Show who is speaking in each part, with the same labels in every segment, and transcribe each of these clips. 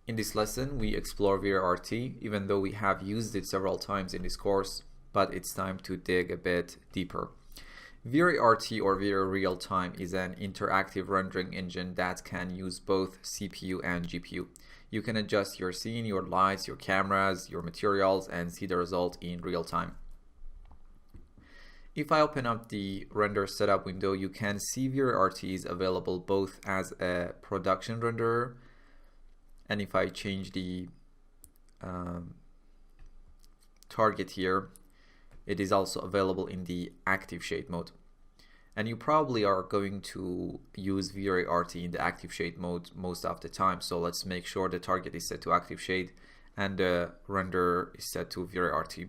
Speaker 1: In this lesson, we explore VRT, even though we have used it several times in this course, but it's time to dig a bit deeper. VRT or Vray Real Time is an interactive rendering engine that can use both CPU and GPU. You can adjust your scene, your lights, your cameras, your materials, and see the result in real time. If I open up the render setup window, you can see VRT is available both as a production renderer, and if I change the target here, it is also available in the active shade mode. And you probably are going to use VRT in the active shade mode most of the time. So let's make sure the target is set to active shade and the render is set to VRT.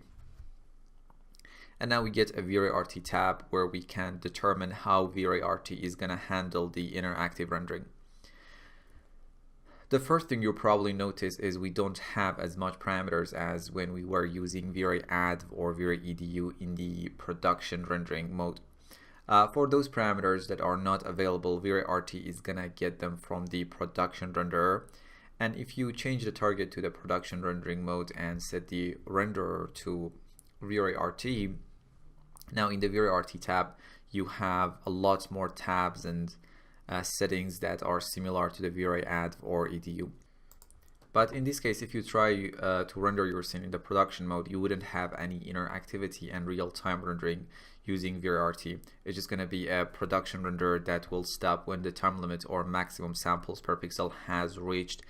Speaker 1: And now we get a VRT tab where we can determine how VRT is going to handle the interactive rendering. The first thing you'll probably notice is we don't have as much parameters as when we were using Vray Add or Vray EDU in the production rendering mode. For those parameters that are not available, VRT is gonna get them from the production renderer. And if you change the target to the production rendering mode and set the renderer to VRT, now in the VRT tab, you have a lot more tabs and settings that are similar to the Vray Add or EDU. But in this case, if you try to render your scene in the production mode, you wouldn't have any interactivity and real-time rendering using VRT. It's just going to be a production render that will stop when the time limit or maximum samples per pixel has reached,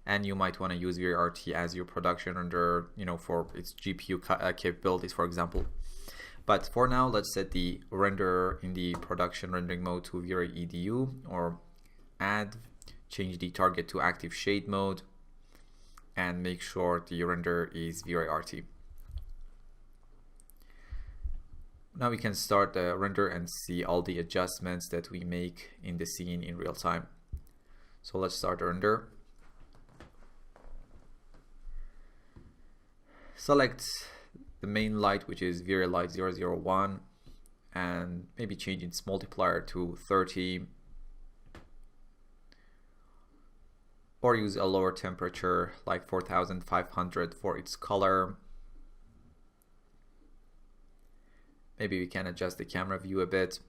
Speaker 1: and you might want to use VRT as your production render, for its GPU capabilities, for example. But for now, let's set the renderer in the production rendering mode to Vray EDU or Add, change the target to active shade mode, and make sure the render is VRT. Now we can start the render and see all the adjustments that we make in the scene in real time. So let's start the render. Select the main light, which is Vray Light 001, and maybe change its multiplier to 30, or use a lower temperature like 4500 for its color. Maybe we can adjust the camera view a bit.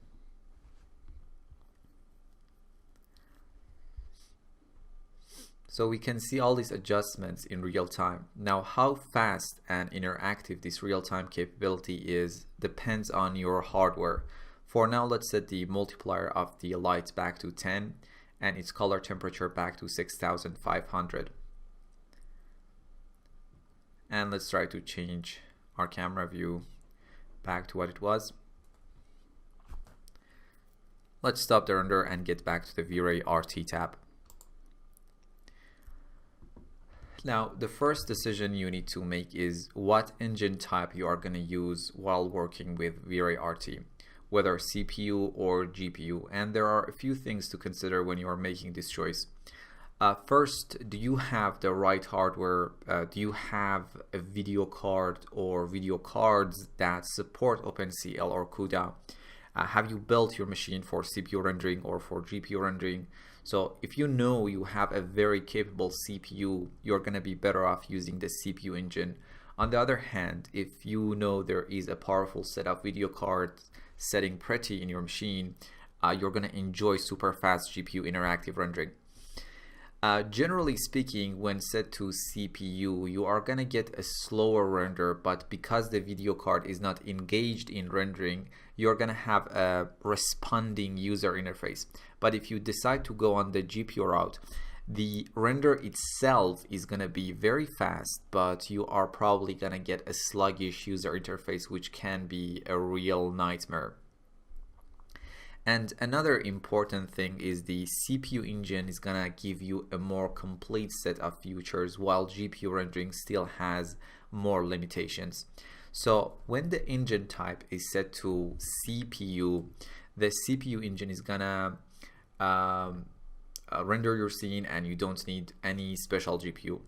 Speaker 1: So we can see all these adjustments in real time. Now, how fast and interactive this real-time capability is depends on your hardware. For now, let's set the multiplier of the light back to 10 and its color temperature back to 6500. And let's try to change our camera view back to what it was. Let's stop the render and get back to the VRT tab. Now, the first decision you need to make is what engine type you are going to use while working with VRT, whether CPU or GPU. And there are a few things to consider when you are making this choice. First, do you have the right hardware? Do you have a video card or video cards that support OpenCL or CUDA? Have you built your machine for CPU rendering or for GPU rendering? So if you know you have a very capable CPU, you're going to be better off using the CPU engine. On the other hand, if you know there is a powerful set of video cards setting pretty in your machine, you're going to enjoy super fast GPU interactive rendering. Generally speaking, when set to CPU, you are going to get a slower render, but because the video card is not engaged in rendering, you're going to have a responding user interface. But if you decide to go on the GPU route, the render itself is going to be very fast, but you are probably going to get a sluggish user interface, which can be a real nightmare. And another important thing is the CPU engine is gonna give you a more complete set of features, while GPU rendering still has more limitations. So when the engine type is set to CPU, the CPU engine is gonna render your scene and you don't need any special GPU.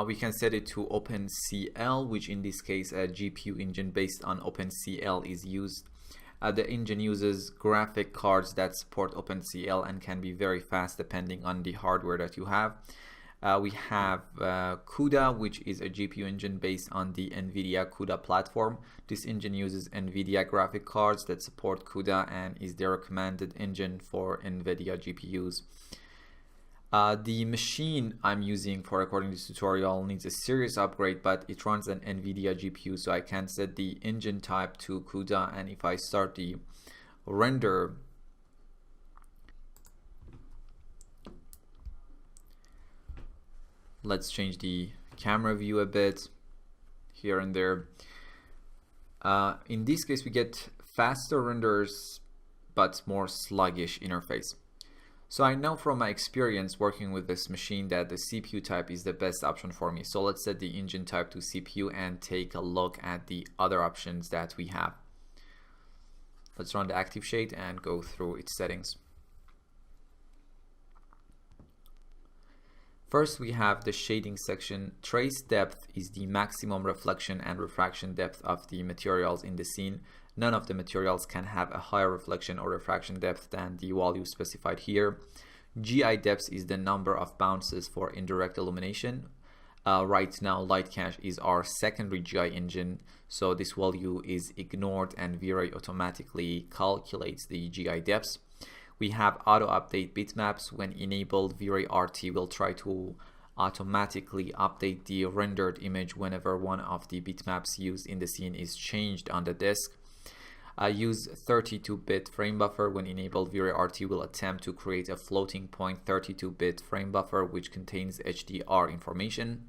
Speaker 1: We can set it to OpenCL, which in this case a GPU engine based on OpenCL is used. The engine uses graphic cards that support OpenCL and can be very fast depending on the hardware that you have. We have CUDA, which is a GPU engine based on the NVIDIA CUDA platform. This engine uses NVIDIA graphic cards that support CUDA and is the recommended engine for NVIDIA GPUs. The machine I'm using for recording this tutorial needs a serious upgrade, but it runs an NVIDIA GPU, so I can set the engine type to CUDA, and if I start the render, let's change the camera view a bit here and there. In this case, we get faster renders but more sluggish interface. So I know from my experience working with this machine that the CPU type is the best option for me. So let's set the engine type to CPU and take a look at the other options that we have. Let's run the active shade and go through its settings. First, we have the shading section. Trace depth is the maximum reflection and refraction depth of the materials in the scene. None of the materials can have a higher reflection or refraction depth than the value specified here. GI depth is the number of bounces for indirect illumination. Right now, Light Cache is our secondary GI engine, so this value is ignored and Vray automatically calculates the GI depths. We have auto update bitmaps. When enabled, Vray RT will try to automatically update the rendered image whenever one of the bitmaps used in the scene is changed on the disk. Use 32-bit frame buffer. When enabled, Vray RT will attempt to create a floating point 32-bit frame buffer which contains HDR information.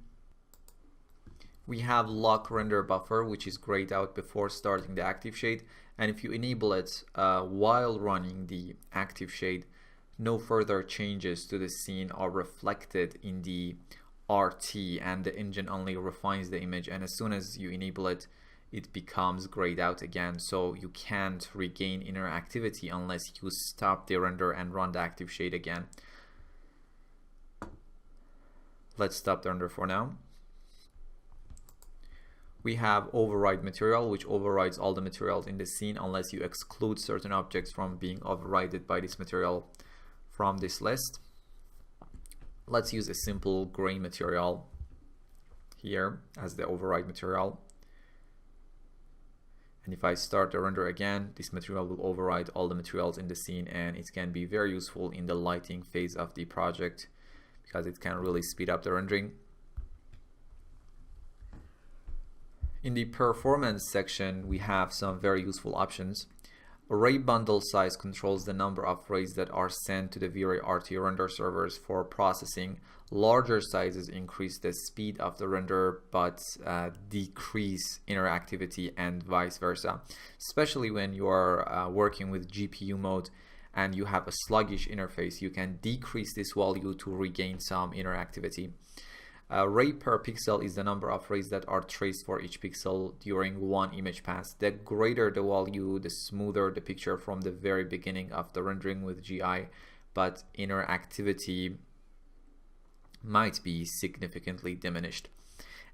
Speaker 1: We have lock render buffer, which is grayed out before starting the active shade, and if you enable it while running the active shade, no further changes to the scene are reflected in the RT, and the engine only refines the image, and as soon as you enable it, it becomes grayed out again, so you can't regain interactivity unless you stop the render and run the active shade again. Let's stop the render for now. We have override material, which overrides all the materials in the scene unless you exclude certain objects from being overridden by this material from this list. Let's use a simple gray material here as the override material. And if I start the render again, this material will override all the materials in the scene, and it can be very useful in the lighting phase of the project because it can really speed up the rendering. In the performance section, we have some very useful options. Array bundle size controls the number of arrays that are sent to the Vray RT render servers for processing. Larger sizes increase the speed of the render but decrease interactivity and vice versa, especially when you are working with GPU mode and you have a sluggish interface. You can decrease this value to regain some interactivity. Ray per pixel is the number of rays that are traced for each pixel during one image pass. The greater the value, the smoother the picture from the very beginning of the rendering with GI, but interactivity might be significantly diminished.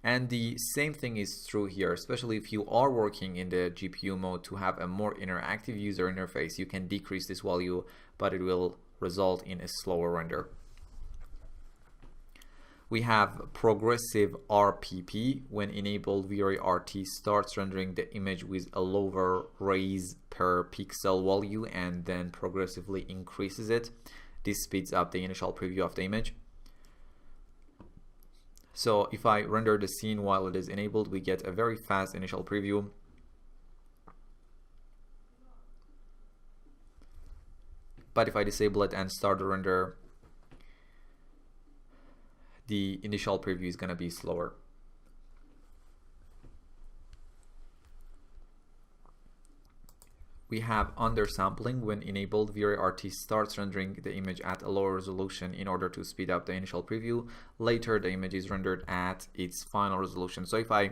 Speaker 1: And the same thing is true here, especially if you are working in the GPU mode to have a more interactive user interface. You can decrease this value, but it will result in a slower render. We have progressive RPP. When enabled, Vray RT starts rendering the image with a lower rays per pixel value and then progressively increases it. This speeds up the initial preview of the image. So if I render the scene while it is enabled, we get a very fast initial preview. But if I disable it and start the render, the initial preview is going to be slower. We have undersampling. When enabled, Vray RT starts rendering the image at a lower resolution in order to speed up the initial preview. Later, the image is rendered at its final resolution. So if I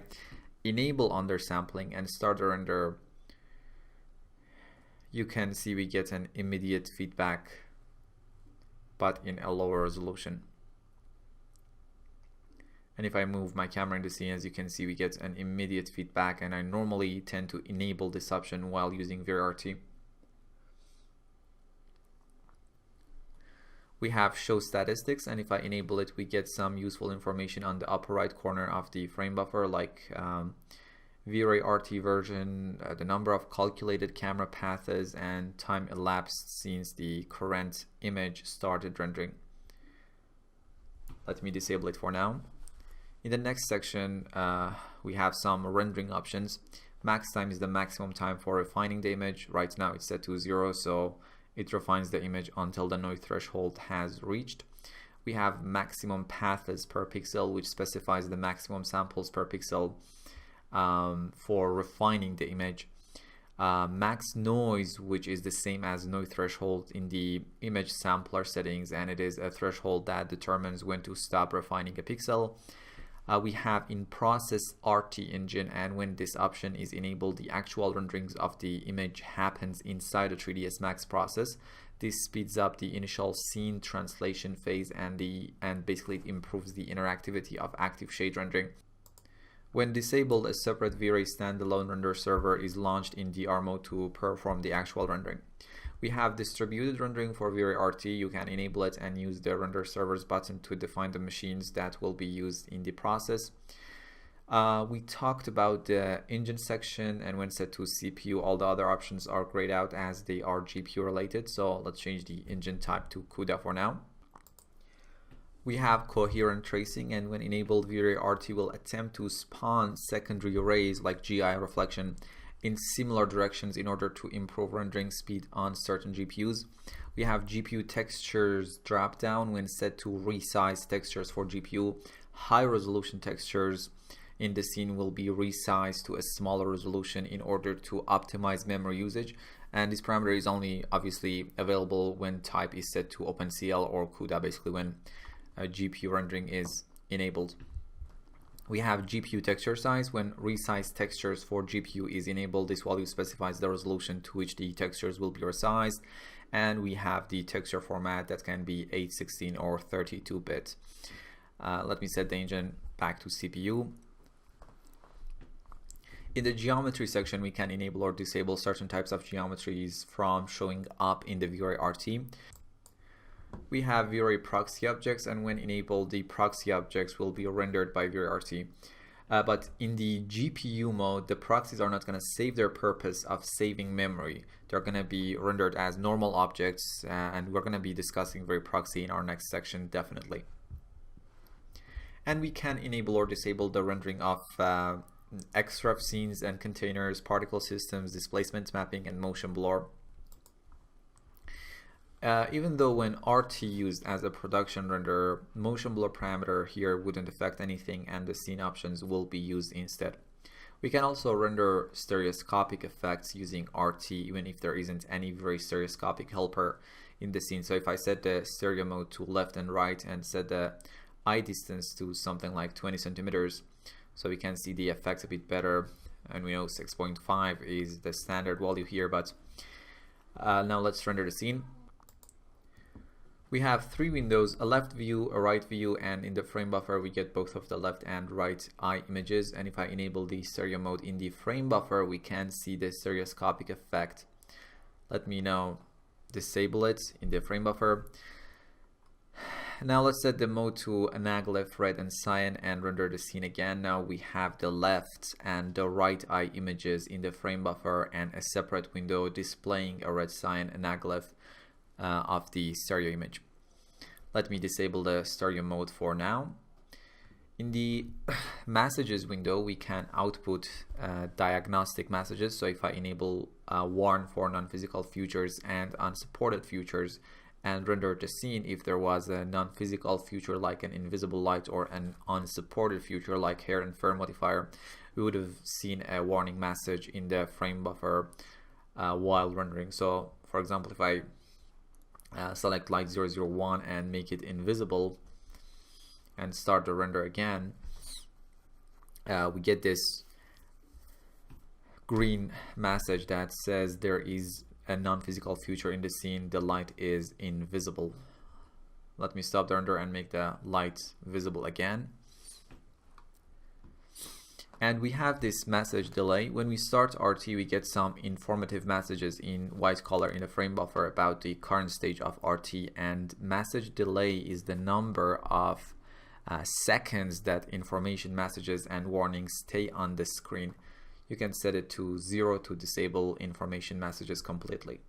Speaker 1: enable undersampling and start the render, you can see we get an immediate feedback, but in a lower resolution. And if I move my camera in the scene, as you can see, we get an immediate feedback, and I normally tend to enable this option while using Vray RT. We have show statistics, and if I enable it, we get some useful information on the upper right corner of the frame buffer, like Vray RT version, the number of calculated camera paths, and time elapsed since the current image started rendering. Let me disable it for now. In the next section, we have some rendering options. Max time is the maximum time for refining the image. Right now it's set to 0, so it refines the image until the noise threshold has reached. We have maximum paths per pixel, which specifies the maximum samples per pixel for refining the image. Max noise, which is the same as noise threshold in the image sampler settings, and it is a threshold that determines when to stop refining a pixel. We have in process RT engine, and when this option is enabled, the actual renderings of the image happens inside the 3ds Max process. This speeds up the initial scene translation phase and basically it improves the interactivity of active shade rendering. When disabled, a separate Vray standalone render server is launched in DR mode to perform the actual rendering. We have distributed rendering for Vray RT. You can enable it and use the render servers button to define the machines that will be used in the process. We talked about the engine section, and when set to CPU, all the other options are grayed out as they are GPU related. So let's change the engine type to CUDA for now. We have coherent tracing, and when enabled, Vray RT will attempt to spawn secondary arrays like GI reflection in similar directions in order to improve rendering speed on certain GPUs. We have GPU textures drop down. When set to resize textures for GPU, high resolution textures in the scene will be resized to a smaller resolution in order to optimize memory usage. And this parameter is only obviously available when type is set to OpenCL or CUDA, basically when GPU rendering is enabled. We have GPU texture size. When resize textures for GPU is enabled, this value specifies the resolution to which the textures will be resized. And we have the texture format that can be 816 or 32-bit. Let me set the engine back to CPU. In the geometry section, we can enable or disable certain types of geometries from showing up in the Vray RT. We have Vray proxy objects, and when enabled, the proxy objects will be rendered by Vray RT. But in the GPU mode, the proxies are not going to save their purpose of saving memory. They're going to be rendered as normal objects, and we're going to be discussing Vray proxy in our next section, definitely. And we can enable or disable the rendering of XREF scenes and containers, particle systems, displacement mapping, and motion blur. Even though when RT used as a production render, motion blur parameter here wouldn't affect anything and the scene options will be used instead. We can also render stereoscopic effects using RT even if there isn't any very stereoscopic helper in the scene. So if I set the stereo mode to left and right and set the eye distance to something like 20 centimeters, so we can see the effects a bit better, and we know 6.5 is the standard value here, but now let's render the scene. We have 3 windows, a left view, a right view, and in the frame buffer we get both of the left and right eye images. And if I enable the stereo mode in the frame buffer, we can see the stereoscopic effect. Let me now disable it in the frame buffer. Now let's set the mode to anaglyph, red and cyan, and render the scene again. Now we have the left and the right eye images in the frame buffer and a separate window displaying a red cyan anaglyph of the stereo image. Let me disable the stereo mode for now. In the messages window, we can output diagnostic messages. So if I enable warn for non-physical features and unsupported features and render the scene, if there was a non-physical feature like an invisible light or an unsupported feature like hair and fur modifier, we would have seen a warning message in the frame buffer while rendering. So for example, if I select light 001 and make it invisible and start the render again, we get this green message that says there is a non-physical feature in the scene, the light is invisible. Let me stop the render and make the light visible again. And we have this message delay. When we start RT, we get some informative messages in white color in the frame buffer about the current stage of RT, and message delay is the number of seconds that information messages and warnings stay on the screen. You can set it to 0 to disable information messages completely.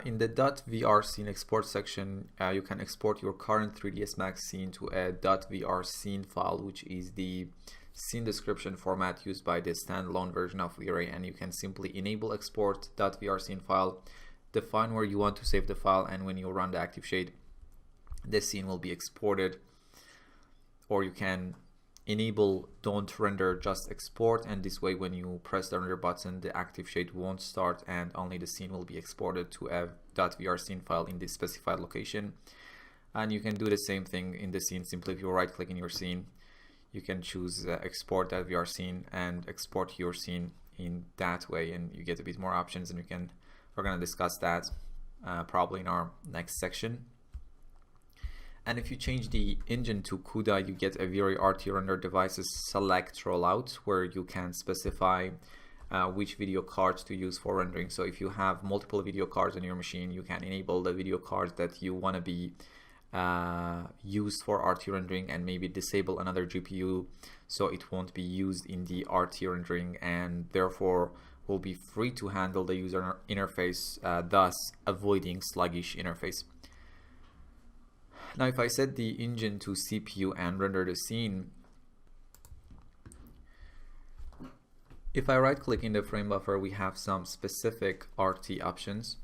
Speaker 1: In the .vr scene export section, you can export your current 3ds Max scene to a .vr scene file, which is the scene description format used by the standalone version of Vray, and you can simply enable export .vr scene file, define where you want to save the file, and when you run the active shade, the scene will be exported. Or you can enable don't render, just export, and this way when you press the render button, the active shade won't start and only the scene will be exported to a .vr scene file in the specified location. And you can do the same thing in the scene. Simply if you right click in your scene, you can choose export .vr scene and export your scene in that way, and you get a bit more options, and we're going to discuss that probably in our next section. And if you change the engine to CUDA, you get a Vray RT render devices select rollout, where you can specify which video cards to use for rendering. So if you have multiple video cards on your machine, you can enable the video cards that you want to be used for RT rendering, and maybe disable another GPU so it won't be used in the RT rendering, and therefore will be free to handle the user interface, thus avoiding sluggish interface. Now if I set the engine to CPU and render the scene, if I right click in the frame buffer, we have some specific RT options.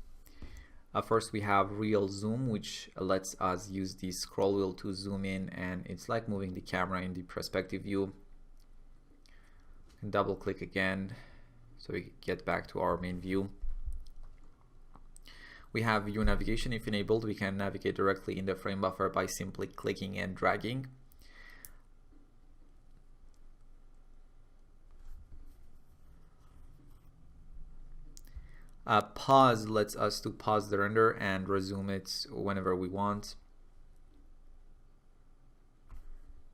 Speaker 1: First we have real zoom, which lets us use the scroll wheel to zoom in, and it's like moving the camera in the perspective view. And double click again so we get back to our main view. We have view navigation. If enabled, we can navigate directly in the frame buffer by simply clicking and dragging. Pause lets us to pause the render and resume it whenever we want.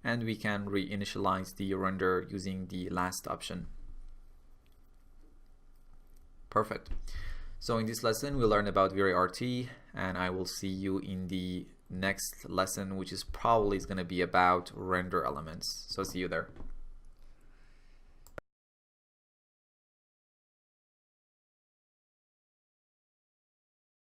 Speaker 1: And we can reinitialize the render using the last option. Perfect. So in this lesson, we'll learn about Vray RT, and I will see you in the next lesson, which is probably going to be about render elements. So see you there.